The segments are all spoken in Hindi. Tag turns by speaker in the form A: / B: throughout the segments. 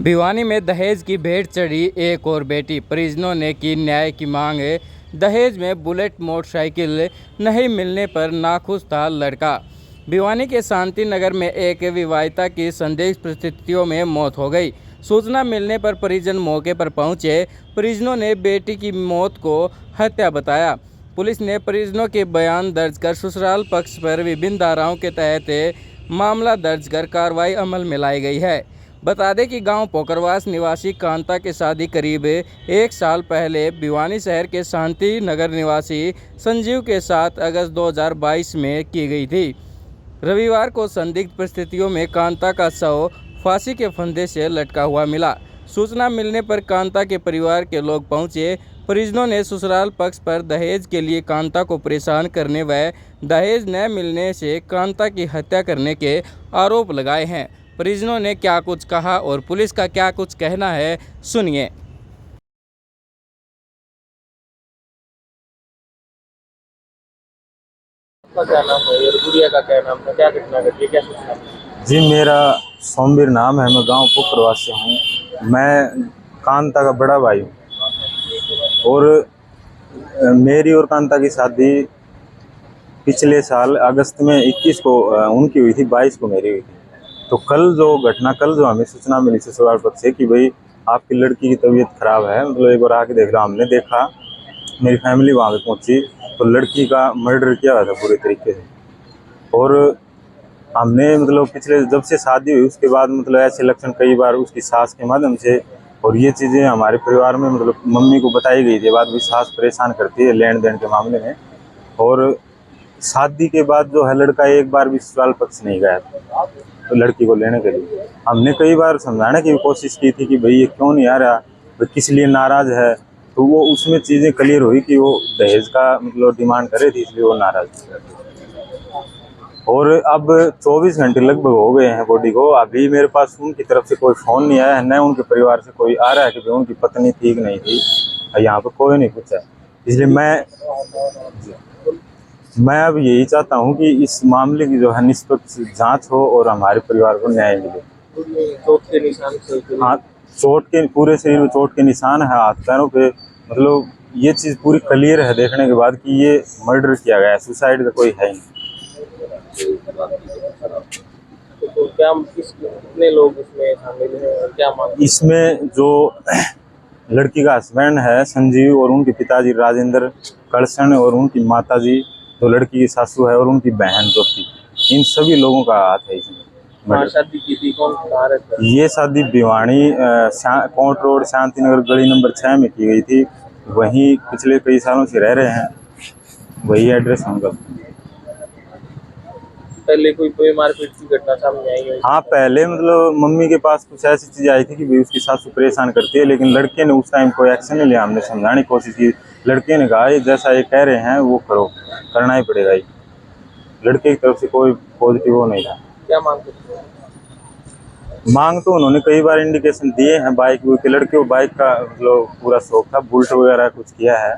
A: भिवानी में दहेज की भेंट चढ़ी एक और बेटी। परिजनों ने की न्याय की मांग। दहेज में बुलेट मोटरसाइकिल नहीं मिलने पर नाखुश था लड़का। भिवानी के शांति नगर में एक विवाहिता की संदिग्ध परिस्थितियों में मौत हो गई। सूचना मिलने पर परिजन मौके पर पहुंचे। परिजनों ने बेटी की मौत को हत्या बताया। पुलिस ने परिजनों के बयान दर्ज कर ससुराल पक्ष पर विभिन्न धाराओं के तहत मामला दर्ज कर कार्रवाई अमल में लाई गई है। बता दें कि गांव पोकरवास निवासी कांता की शादी करीब एक साल पहले भिवानी शहर के शांति नगर निवासी संजीव के साथ अगस्त 2022 में की गई थी। रविवार को संदिग्ध परिस्थितियों में कांता का शव फांसी के फंदे से लटका हुआ मिला। सूचना मिलने पर कांता के परिवार के लोग पहुंचे। परिजनों ने ससुराल पक्ष पर दहेज के लिए कांता को परेशान करने व दहेज न मिलने से कांता की हत्या करने के आरोप लगाए हैं। परिजनों ने क्या कुछ कहा और पुलिस का क्या कुछ कहना है, सुनिए।
B: का क्या नाम है और गुड़िया का क्या नाम था, क्या घटना घटी, क्या सूचना मिली?
C: जी, मेरा सोमवीर नाम है। मैं गांव पुकरवास से हूँ। मैं कांता का बड़ा भाई हूँ और मेरी और कांता की शादी पिछले साल अगस्त में 21 को उनकी हुई थी, 22 को मेरी हुई थी। तो कल जो हमें सूचना मिली ससुराल पक्ष से कि भाई आपकी लड़की की तबीयत खराब है, मतलब एक बार आके देख रहा। हमने देखा, मेरी फैमिली वहाँ पे पहुँची तो लड़की का मर्डर किया हुआ था पूरे तरीके से। और हमने मतलब पिछले जब से शादी हुई उसके बाद मतलब ऐसे लक्षण कई बार उसकी सास के माध्यम से और ये चीज़ें हमारे परिवार में मतलब मम्मी को बताई गई थी। बात भी सास परेशान करती है लेन देन के मामले में। और शादी के बाद जो है लड़का एक बार भी ससुराल पक्ष नहीं गया तो लड़की को लेने के लिए हमने कई बार समझाने की कोशिश की थी कि भाई ये क्यों नहीं आ रहा, भाई किस लिए नाराज़ है। तो वो उसमें चीज़ें क्लियर हुई कि वो दहेज का मतलब डिमांड करे थी, इसलिए वो नाराज़ थी। और अब 24 घंटे लगभग हो गए हैं बॉडी को, अभी मेरे पास उनकी तरफ से कोई फ़ोन नहीं आया है, न उनके परिवार से कोई आ रहा है कि भाई उनकी पत्नी ठीक नहीं थी। यहाँ पर कोई नहीं पूछा, इसलिए मैं अब यही चाहता हूँ कि इस मामले की जो है निष्पक्ष जांच हो और हमारे परिवार को न्याय मिले।
B: चोट के निशान से
C: हाँ, चोट के पूरे शरीर में चोट के निशान है, हाथ पैरों पे। मतलब ये चीज़ पूरी क्लियर है देखने के बाद कि ये मर्डर किया गया है, सुसाइड का कोई है नहीं।
B: तो क्या कितने लोग इसमें शामिल हैं और क्या मांग?
C: इसमें जो लड़की का हस्बैंड है संजीव और उनके पिताजी राजेंद्र कलसन और उनकी माताजी जो लड़की की सासू है और उनकी बहन ज्योति, इन सभी लोगों का हाथ है इसमें।
B: शादी की थी, कौन कहाँ रहता है?
C: ये शादी भिवानी कोट रोड शांति नगर गली नंबर 6 में की गई थी। वहीं पिछले कई सालों से रह रहे हैं, वही एड्रेस होगा।
B: पहले कोई मारपीट की घटना सामने आई है?
C: हाँ, पहले मतलब मम्मी के पास कुछ ऐसी चीज़ आई थी कि भाई उसकी सासू परेशान करती है, लेकिन लड़के ने उस टाइम कोई एक्शन नहीं लिया। हमने समझाने की कोशिश की, लड़के ने कहा ये जैसा ये कह रहे हैं वो करो, करना ही पड़ेगा। ये लड़के की तरफ से कोई पॉजिटिव वो नहीं था।
B: क्या मांग करते हैं?
C: मांग तो उन्होंने कई बार इंडिकेशन दिए हैं, बाइक के लड़के को बाइक का मतलब पूरा शौक था, बुलेट वगैरह कुछ किया है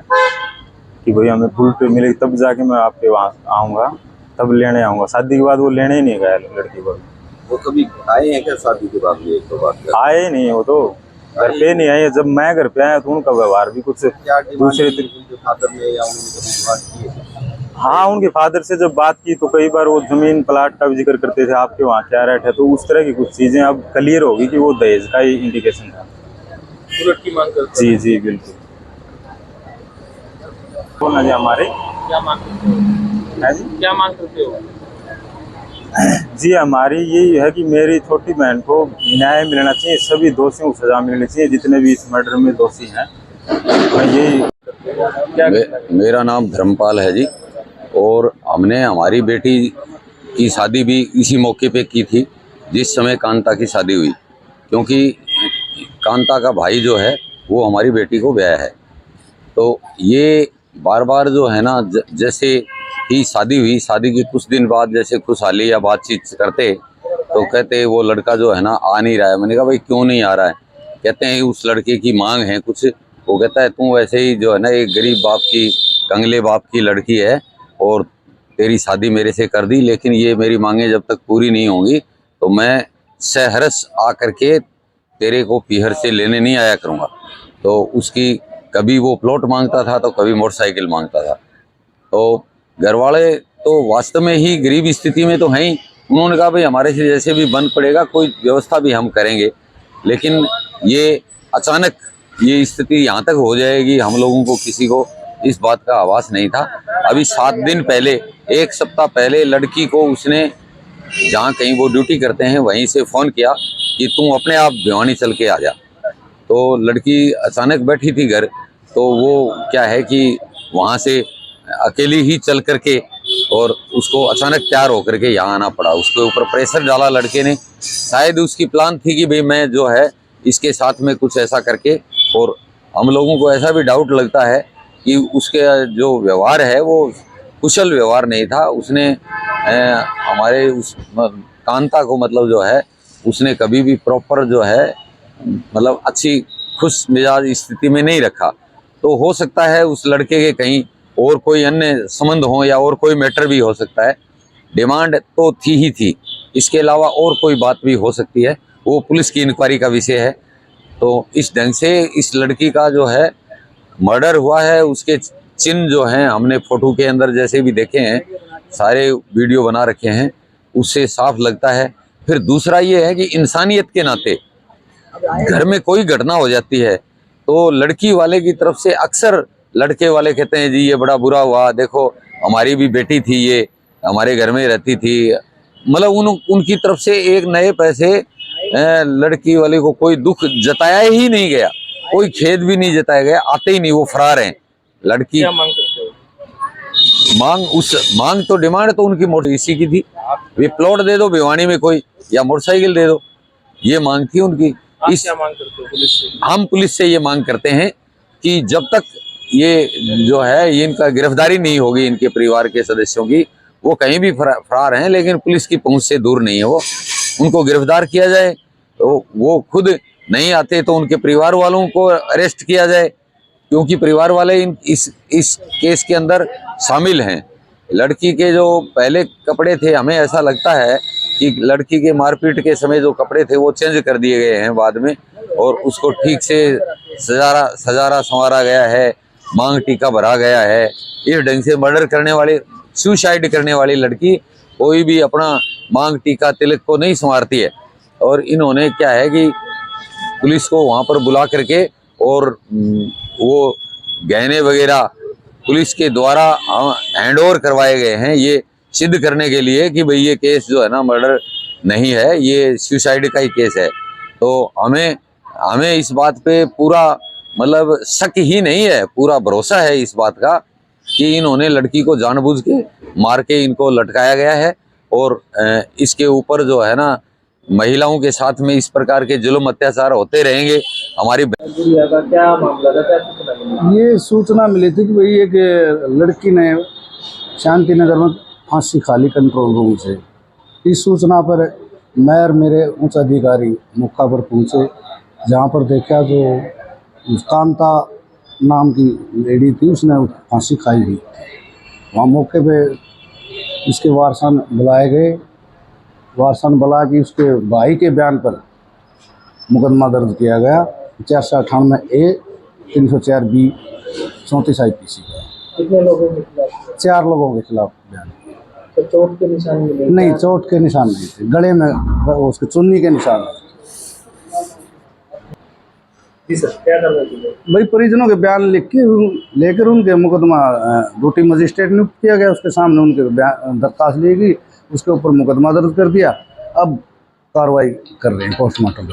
C: कि भाई हमें बुलेट मिलेगी तब जाके मैं आपके वहाँ आऊँगा, तब लेने आऊँगा। शादी के बाद वो लेने ही नहीं गया लड़की को।
D: वो कभी आए हैं क्या शादी के बाद? ये तो बात है।
C: आए नहीं, वो तो घर पे नहीं आए। जब मैं घर पे आया तो उनका व्यवहार भी कुछ
D: क्या
C: दूसरे
D: उनके फादर ने या उन्होंने कभी बात की है?
C: हाँ, उनके फादर से जब बात की तो कई बार वो जमीन प्लाट का भी जिक्र करते थे, आपके वहाँ क्या रेट है, तो उस तरह की कुछ चीजें अब क्लियर होगी कि वो दहेज का ही इंडिकेशन था।
B: बुलेट की मांग करते
C: जी जी बिल्कुल। कौन है जी हमारे?
B: क्या मांग करते हो?
C: है जी?
B: क्या मांग करते हो?
C: जी, हमारी यही है कि मेरी छोटी बहन को न्याय मिलना चाहिए, सभी दोषियों को सजा मिलनी चाहिए जितने भी इस मर्डर में दोषी हैं। मैं यही
D: मेरा नाम धर्मपाल है जी, और हमने हमारी बेटी की शादी भी इसी मौके पे की थी जिस समय कांता की शादी हुई, क्योंकि कांता का भाई जो है वो हमारी बेटी को ब्याह है। तो ये बार बार जो है ना, जैसे ही शादी हुई, शादी के कुछ दिन बाद जैसे खुशहाली या बातचीत करते तो कहते वो लड़का जो है ना आ नहीं रहा है। मैंने कहा भाई क्यों नहीं आ रहा है? कहते हैं उस लड़के की मांग है कुछ। वो कहता है तू वैसे ही जो है ना एक गरीब बाप की, कंगले बाप की लड़की है और तेरी शादी मेरे से कर दी, लेकिन ये मेरी मांगें जब तक पूरी नहीं होंगी तो मैं सहर्ष आ करके तेरे को पीहर से लेने नहीं आया करूँगा। तो उसकी कभी वो प्लॉट मांगता था तो कभी मोटरसाइकिल मांगता था। तो घर वाले तो वास्तव में ही गरीब स्थिति में तो हैं ही। उन्होंने कहा भाई हमारे से जैसे भी बन पड़ेगा कोई व्यवस्था भी हम करेंगे, लेकिन ये अचानक ये स्थिति यहाँ तक हो जाएगी, हम लोगों को किसी को इस बात का आभास नहीं था। अभी 7 दिन पहले, 1 सप्ताह पहले लड़की को उसने जहाँ कहीं वो ड्यूटी करते हैं वहीं से फ़ोन किया कि तुम अपने आप भिवानी चल के आ जा। तो लड़की अचानक बैठी थी घर, तो वो क्या है कि वहाँ से अकेली ही चल करके और उसको अचानक तैयार होकर के यहाँ आना पड़ा। उसके ऊपर प्रेशर डाला लड़के ने। शायद उसकी प्लान थी कि भाई मैं जो है इसके साथ में कुछ ऐसा करके, और हम लोगों को ऐसा भी डाउट लगता है कि उसके जो व्यवहार है वो कुशल व्यवहार नहीं था। उसने हमारे उस कांता को मतलब जो है उसने कभी भी प्रॉपर जो है मतलब अच्छी खुश मिजाज स्थिति में नहीं रखा। तो हो सकता है उस लड़के के कहीं और कोई अन्य संबंध हो या और कोई मैटर भी हो सकता है। डिमांड तो थी ही थी, इसके अलावा और कोई बात भी हो सकती है, वो पुलिस की इंक्वायरी का विषय है। तो इस ढंग से इस लड़की का जो है मर्डर हुआ है। उसके चिन्ह जो हैं हमने फोटो के अंदर जैसे भी देखे हैं, सारे वीडियो बना रखे हैं, उससे साफ लगता है। फिर दूसरा ये है कि इंसानियत के नाते घर में कोई घटना हो जाती है तो लड़की वाले की तरफ से अक्सर लड़के वाले कहते हैं जी ये बड़ा बुरा हुआ, देखो हमारी भी बेटी थी, ये हमारे घर में रहती थी। मतलब उनकी तरफ से एक नए पैसे लड़की वाले को कोई दुख जताया ही नहीं गया, कोई खेद भी नहीं जताया गया, आते ही नहीं, वो फरार हैं। लड़की
B: क्या मांग करते हो?
D: मांग तो डिमांड तो उनकी मोटर इसी की थी, वे प्लॉट दे दो भिवानी में कोई, या मोटरसाइकिल दे दो, ये मांग थी उनकी।
B: आप क्या मांग करते हो पुलिस से?
D: हम पुलिस से ये मांग करते हैं कि जब तक ये जो है ये इनका गिरफ्तारी नहीं होगी, इनके परिवार के सदस्यों की, वो कहीं भी फरार हैं लेकिन पुलिस की पहुंच से दूर नहीं है, वो उनको गिरफ्तार किया जाए। तो वो खुद नहीं आते तो उनके परिवार वालों को अरेस्ट किया जाए, क्योंकि परिवार वाले इस केस के अंदर शामिल हैं। लड़की के जो पहले कपड़े थे, हमें ऐसा लगता है कि लड़की के मारपीट के समय जो कपड़े थे वो चेंज कर दिए गए हैं बाद में, और उसको ठीक से सजारा संवारा गया है, मांग टीका भरा गया है। इस ढंग से मर्डर करने वाली, सुसाइड करने वाली लड़की कोई भी अपना मांग टीका तिलक को नहीं संवारती है। और इन्होंने क्या है कि पुलिस को वहाँ पर बुला करके और वो गहने वगैरह पुलिस के द्वारा हैंड ओवर करवाए गए हैं, ये सिद्ध करने के लिए कि भाई ये केस जो है ना मर्डर नहीं है, ये सुसाइड का ही केस है। तो हमें इस बात पे पूरा मतलब शक ही नहीं है, पूरा भरोसा है इस बात का कि इन्होंने लड़की को जानबूझ के मार के इनको लटकाया गया है। और इसके ऊपर जो है ना महिलाओं के साथ में इस प्रकार के जुल्म अत्याचार होते रहेंगे। हमारी
B: गुड़िया का क्या मामला था, क्या सूचना मिली?
E: ये सूचना मिली थी कि भाई एक लड़की ने शांति नगर में फांसी खा ली कंट्रोल रूम से। इस सूचना पर मैं और मेरे उच्च अधिकारी मौका पर पहुंचे, जहां पर देखा जो कांता नाम की लेडी थी उसने फांसी खाई थी। वहाँ मौके पे इसके वारसान बुलाए गए, वारसान बुला के उसके भाई के बयान पर मुकदमा दर्ज किया गया 498A 304B 34 IPC का।
B: कितने लोगों के खिलाफ?
E: 4 लोगों के खिलाफ बयान।
B: तो चोट के निशान मिले?
E: नहीं, चोट के निशान नहीं थे, गले में उसके चुन्नी के निशान थे।
B: जी सर, क्या करना चाहिए?
E: भाई परिजनों के बयान लिख के लेकर उनके मुकदमा ड्यूटी मजिस्ट्रेट नियुक्त किया गया, उसके सामने उनके दरखास्त ली गई, उसके ऊपर मुकदमा दर्ज कर दिया। अब कार्रवाई कर रहे हैं पोस्टमार्टम।